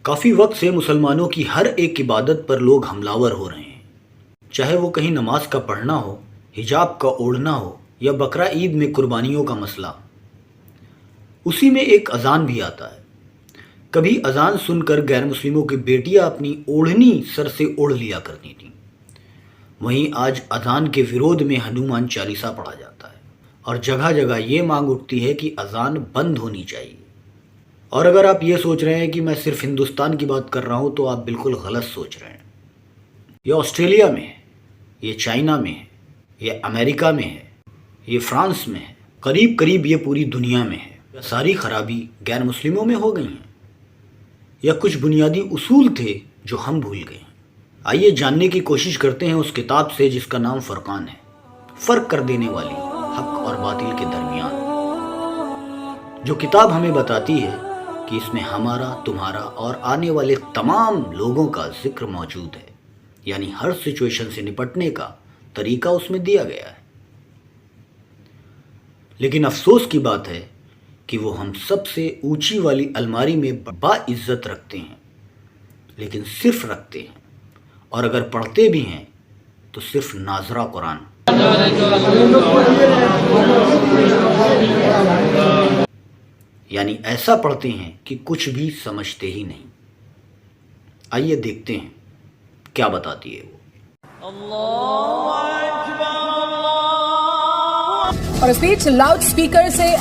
کافی وقت سے مسلمانوں کی ہر ایک عبادت پر لوگ حملہ ہو رہے ہیں، چاہے وہ کہیں نماز کا پڑھنا ہو، حجاب کا اوڑھنا ہو یا بقرہ عید میں قربانیوں کا مسئلہ۔ اسی میں ایک اذان بھی آتا ہے۔ کبھی اذان سن کر غیر مسلموں کی بیٹیاں اپنی اوڑھنی سر سے اوڑھ لیا کرتی تھیں، وہیں آج اذان کے ورودھ میں ہنومان چالیسا پڑھا جاتا ہے اور جگہ جگہ یہ مانگ اٹھتی ہے کہ اذان بند ہونی چاہیے۔ اور اگر آپ یہ سوچ رہے ہیں کہ میں صرف ہندوستان کی بات کر رہا ہوں تو آپ بالکل غلط سوچ رہے ہیں۔ یہ آسٹریلیا میں ہے، یہ چائنا میں ہے، یہ امریکہ میں ہے، یہ فرانس میں ہے، قریب قریب یہ پوری دنیا میں ہے۔ یہ ساری خرابی غیر مسلموں میں ہو گئی ہیں یا کچھ بنیادی اصول تھے جو ہم بھول گئے ہیں؟ آئیے جاننے کی کوشش کرتے ہیں اس کتاب سے جس کا نام فرقان ہے، فرق کر دینے والی حق اور باطل کے درمیان، جو کتاب ہمیں بتاتی ہے کہ اس میں ہمارا، تمہارا اور آنے والے تمام لوگوں کا ذکر موجود ہے، یعنی ہر سچویشن سے نپٹنے کا طریقہ اس میں دیا گیا ہے۔ لیکن افسوس کی بات ہے کہ وہ ہم سب سے اونچی والی الماری میں باعزت رکھتے ہیں، لیکن صرف رکھتے ہیں، اور اگر پڑھتے بھی ہیں تو صرف ناظرہ قرآن۔ یعنی ایسا پڑھتے ہیں کہ کچھ بھی سمجھتے ہی نہیں۔ آئیے دیکھتے ہیں کیا بتاتی ہے وہ۔ اور اسپیچ لاؤڈ سپیکر سے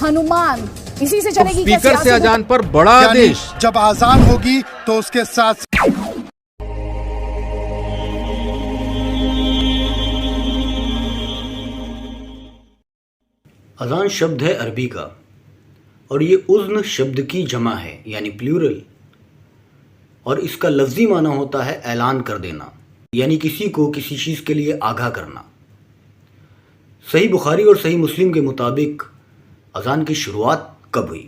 ہنومان، اسی سے چلے گی کیا سپیکر سے اذان پر بڑا آدیش؟ جب اذان ہوگی تو اس کے ساتھ اذان شبد ہے عربی کا، اور یہ اذن شبد کی جمع ہے یعنی پلیورل، اور اس کا لفظی معنی ہوتا ہے اعلان کر دینا، یعنی کسی کو کسی چیز کے لیے آگاہ کرنا۔ صحیح بخاری اور صحیح مسلم کے مطابق اذان کی شروعات کب ہوئی؟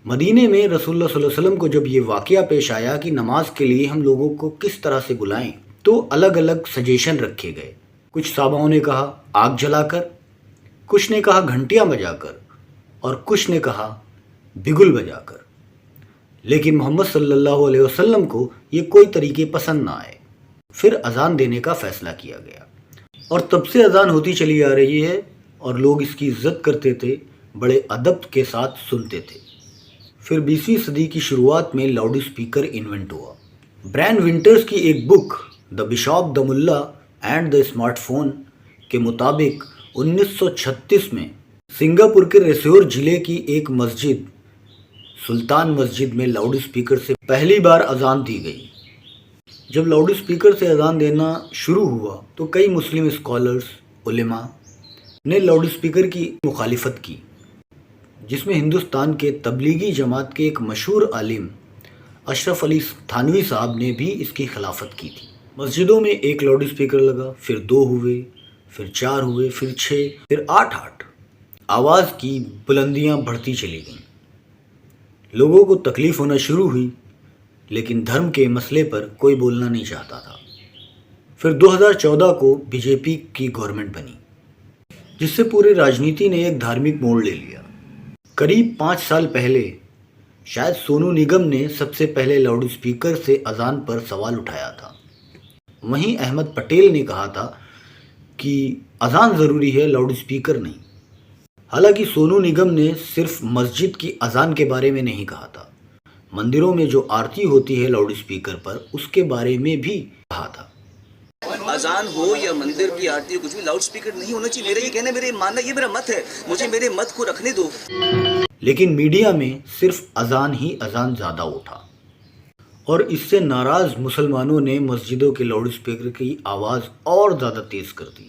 مدینے میں رسول اللہ صلی اللہ علیہ وسلم کو جب یہ واقعہ پیش آیا کہ نماز کے لیے ہم لوگوں کو کس طرح سے بلائیں، تو الگ الگ سجیشن رکھے گئے۔ کچھ صحابہ نے کہا آگ جلا کر، کچھ نے کہا گھنٹیاں بجا کر، اور کچھ نے کہا بگل بجا کر، لیکن محمد صلی اللہ علیہ وسلم کو یہ کوئی طریقے پسند نہ آئے۔ پھر اذان دینے کا فیصلہ کیا گیا، اور تب سے اذان ہوتی چلی آ رہی ہے، اور لوگ اس کی عزت کرتے تھے، بڑے ادب کے ساتھ سنتے تھے۔ پھر 20ویں صدی کی شروعات میں لاؤڈ اسپیکر انوینٹ ہوا۔ برائن ونٹرز کی ایک بک دا بشاپ دا ملا اینڈ دا اسمارٹ فون کے مطابق 1936 میں سنگاپور کے ریسیور ضلع کی ایک مسجد سلطان مسجد میں لاؤڈ اسپیکر سے پہلی بار اذان دی گئی۔ جب لاؤڈ اسپیکر سے اذان دینا شروع ہوا تو کئی مسلم اسکالرز، علماء نے لاؤڈ اسپیکر کی مخالفت کی، جس میں ہندوستان کے تبلیغی جماعت کے ایک مشہور عالم اشرف علی تھانوی صاحب نے بھی اس کی خلافت کی تھی۔ مسجدوں میں ایک لاؤڈ اسپیکر لگا، پھر 2 ہوئے، پھر 4 ہوئے، پھر 6، پھر 8۔ آواز کی بلندیاں بڑھتی چلی گئیں، لوگوں کو تکلیف ہونا شروع ہوئی، لیکن دھرم کے مسئلے پر کوئی بولنا نہیں چاہتا تھا۔ پھر 2014 کو بی جے پی کی گورنمنٹ بنی، جس سے پورے راجنیتی نے ایک دھارمک موڑ لے لیا۔ قریب 5 سال پہلے شاید سونو نگم نے سب سے پہلے لاؤڈ اسپیکر سے اذان پر سوال اٹھایا تھا۔ وہیں احمد پٹیل نے کہا تھا کہ اذان ضروری ہے، لاؤڈ اسپیکر نہیں۔ حالانکہ سونو نگم نے صرف مسجد کی اذان کے بارے میں نہیں کہا تھا، مندروں میں جو آرتی ہوتی ہے لاؤڈ اسپیکر پر، اس کے بارے میں بھی کہا تھا۔ اذان ہو یا مندر کی آرتی ہو، کچھ بھی لاؤڈ اسپیکر نہیں ہونا چاہیے۔ میرا یہ کہنا ہے، میرے ماننا، یہ میرا مت ہے، مجھے میرے مت کو رکھنے دو۔ لیکن میڈیا میں صرف اذان ہی اذان زیادہ اٹھا، اور اس سے ناراض مسلمانوں نے مسجدوں کے لاؤڈ اسپیکر کی آواز اور زیادہ تیز کر دی۔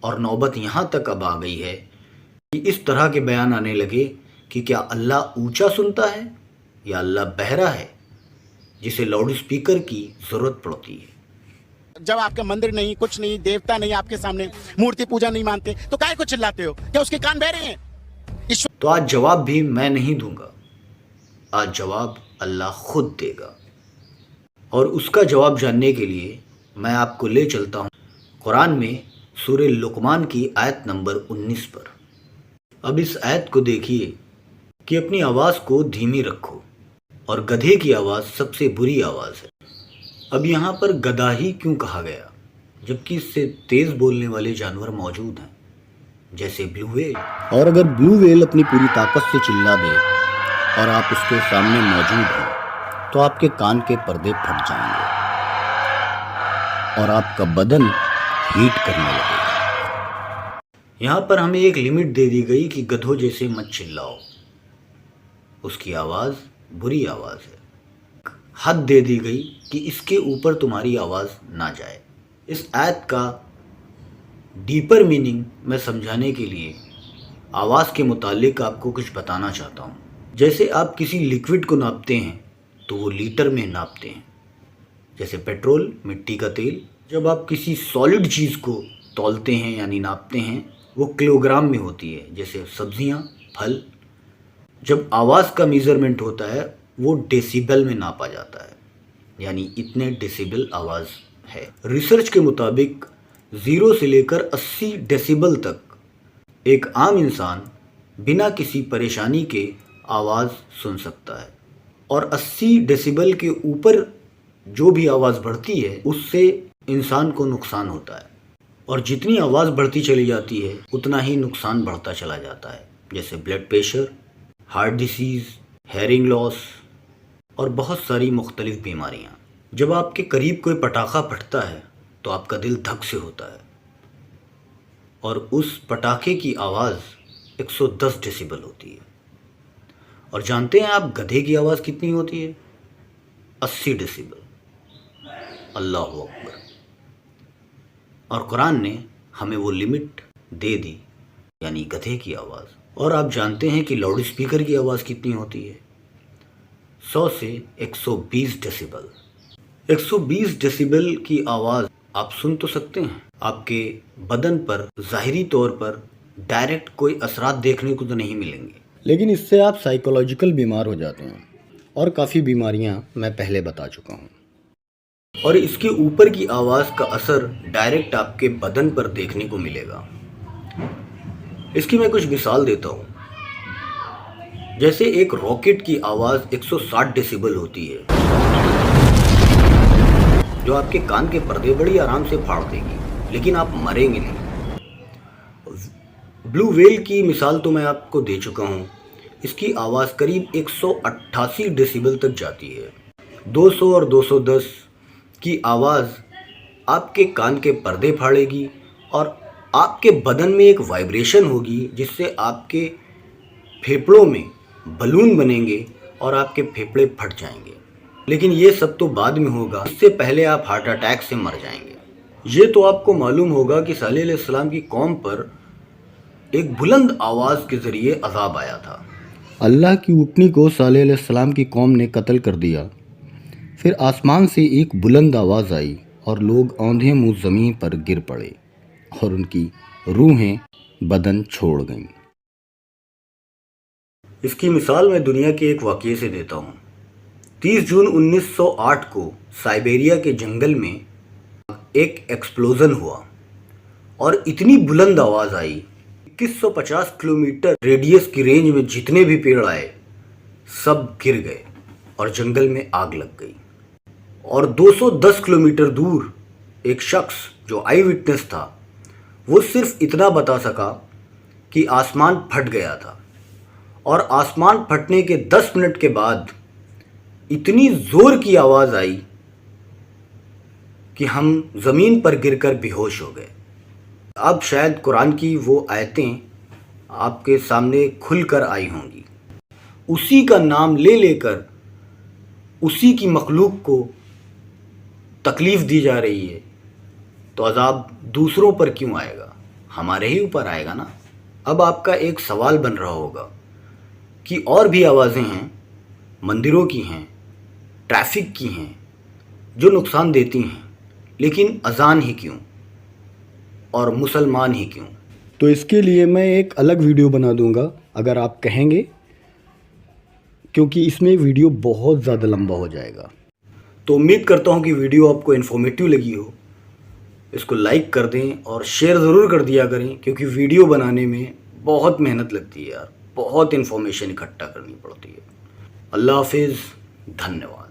اور نوبت یہاں تک اب آ گئی ہے کہ اس طرح کے بیان آنے لگے کہ کیا اللہ اونچا سنتا ہے یا اللہ بہرا ہے، جسے لاؤڈ اسپیکر کی ضرورت پڑتی ہے۔ جب آپ کا مندر نہیں، کچھ نہیں، دیوتا نہیں آپ کے سامنے، مورتی پوجا نہیں مانتے تو کائے کو چلاتے ہو؟ کیا اس کے کان بہرے ہیں؟ تو آج جواب بھی میں نہیں دوں گا، آج جواب اللہ خود دے گا، اور اس کا جواب جاننے کے لیے میں آپ کو لے چلتا ہوں قرآن میں سورہ لقمان کی آیت نمبر 19 پر۔ اب اس آیت کو دیکھیے کہ اپنی آواز کو دھیمی رکھو، اور گدھے کی آواز سب سے بری آواز ہے۔ اب یہاں پر گدھا ہی کیوں کہا گیا جبکہ اس سے تیز بولنے والے جانور موجود ہیں جیسے بلو ویل؟ اور اگر بلو ویل اپنی پوری طاقت سے چلا دے اور آپ اس کے سامنے موجود ہیں تو آپ کے کان کے پردے پھٹ جائیں گے اور آپ کا بدن ہیٹ کرنے لگے گا۔ یہاں پر ہمیں ایک لمٹ دے دی گئی کہ گدھوں جیسے مت چلاؤ، اس کی آواز بری آواز ہے۔ حد دے دی گئی کہ اس کے اوپر تمہاری آواز نہ جائے۔ اس آیت کا ڈیپر میننگ میں سمجھانے کے لیے آواز کے متعلق آپ کو کچھ بتانا چاہتا ہوں۔ جیسے آپ کسی لیکوڈ کو ناپتے ہیں تو وہ لیٹر میں ناپتے ہیں، جیسے پیٹرول، مٹی کا تیل۔ جب آپ کسی سالڈ چیز کو تولتے ہیں یعنی ناپتے ہیں وہ کلو گرام میں ہوتی ہے، جیسے سبزیاں، پھل۔ جب آواز کا میزرمنٹ ہوتا ہے وہ ڈیسیبل میں ناپا جاتا ہے، یعنی اتنے ڈیسیبل آواز ہے۔ ریسرچ کے مطابق 0 سے لے کر 80 ڈیسیبل تک ایک عام انسان بنا کسی پریشانی کے آواز سن سکتا ہے، اور 80 ڈیسیبل کے اوپر جو بھی آواز بڑھتی ہے اس سے انسان کو نقصان ہوتا ہے، اور جتنی آواز بڑھتی چلی جاتی ہے اتنا ہی نقصان بڑھتا چلا جاتا ہے، جیسے blood pressure, heart disease, hearing loss اور بہت ساری مختلف بیماریاں۔ جب آپ کے قریب کوئی پٹاخہ پھٹتا ہے تو آپ کا دل دھک سے ہوتا ہے، اور اس پٹاخے کی آواز 110 ڈیسیبل ہوتی ہے۔ اور جانتے ہیں آپ گدھے کی آواز کتنی ہوتی ہے؟ 80 ڈیسیبل۔ اللہ اکبر۔ اور قرآن نے ہمیں وہ لمٹ دے دی، یعنی گدھے کی آواز۔ اور آپ جانتے ہیں کہ لاؤڈ اسپیکر کی آواز کتنی ہوتی ہے؟ 100 سے 120 ڈیسیبل۔ 120 ڈیسیبل کی آواز آپ سن تو سکتے ہیں، آپ کے بدن پر ظاہری طور پر ڈائریکٹ کوئی اثرات دیکھنے کو تو نہیں ملیں گے، لیکن اس سے آپ سائیکولوجیکل بیمار ہو جاتے ہیں، اور کافی بیماریاں میں پہلے بتا چکا ہوں۔ اور اس کے اوپر کی آواز کا اثر ڈائریکٹ آپ کے بدن پر دیکھنے کو ملے گا۔ اس کی میں کچھ مثال دیتا ہوں۔ جیسے ایک راکٹ کی آواز 160 ڈیسیبل ہوتی ہے، جو آپ کے کان کے پردے بڑی آرام سے پھاڑ دے گی، لیکن آپ مریں گے نہیں۔ بلو ویل کی مثال تو میں آپ کو دے چکا ہوں، اس کی آواز قریب 188 ڈیسیبل تک جاتی ہے۔ 200 اور 210 کی آواز آپ کے کان کے پردے پھاڑے گی، اور آپ کے بدن میں ایک وائبریشن ہوگی جس سے آپ کے پھیپھڑوں میں بلون بنیں گے اور آپ کے پھیپھڑے پھٹ جائیں گے۔ لیکن یہ سب تو بعد میں ہوگا، اس سے پہلے آپ ہارٹ اٹیک سے مر جائیں گے۔ یہ تو آپ کو معلوم ہوگا کہ صالح علیہ السلام کی قوم پر ایک بلند آواز کے ذریعے عذاب آیا تھا۔ اللہ کی اونٹنی کو صالح علیہ السلام کی قوم نے قتل کر دیا، پھر آسمان سے ایک بلند آواز آئی اور لوگ اوندھے منہ زمین پر گر پڑے اور ان کی روحیں بدن چھوڑ گئیں۔ اس کی مثال میں دنیا کے ایک واقعے سے دیتا ہوں۔ 30 جون 1908 کو سائبیریا کے جنگل میں ایک ایکسپلوژن ہوا اور اتنی بلند آواز آئی، 2150 کلومیٹر ریڈیس کی رینج میں جتنے بھی پیڑ آئے سب گر گئے اور جنگل میں آگ لگ گئی۔ اور 210 کلومیٹر دور ایک شخص جو آئی وٹنس تھا، وہ صرف اتنا بتا سکا کہ آسمان پھٹ گیا تھا، اور آسمان پھٹنے کے 10 منٹ کے بعد اتنی زور کی آواز آئی کہ ہم زمین پر گر کر بے ہوش ہو گئے۔ اب شاید قرآن کی وہ آیتیں آپ کے سامنے کھل کر آئی ہوں گی۔ اسی کا نام لے لے کر اسی کی مخلوق کو تکلیف دی جا رہی ہے، تو عذاب دوسروں پر کیوں آئے گا؟ ہمارے ہی اوپر آئے گا نا۔ اب آپ کا ایک سوال بن رہا ہوگا کہ اور بھی آوازیں ہیں، مندروں کی ہیں، ٹریفک کی ہیں، جو نقصان دیتی ہیں، لیکن اذان ہی کیوں اور مسلمان ہی کیوں؟ تو اس کے لیے میں ایک الگ ویڈیو بنا دوں گا اگر آپ کہیں گے، کیونکہ اس میں ویڈیو بہت زیادہ لمبا ہو جائے گا۔ تو امید کرتا ہوں کہ ویڈیو آپ کو انفارمیٹیو لگی ہو۔ اس کو لائک کر دیں اور شیئر ضرور کر دیا کریں، کیونکہ ویڈیو بنانے میں بہت محنت لگتی ہے یار, بہت انفارمیشن اکٹھا کرنی پڑتی ہے. اللہ حافظ, دھنیہ واد.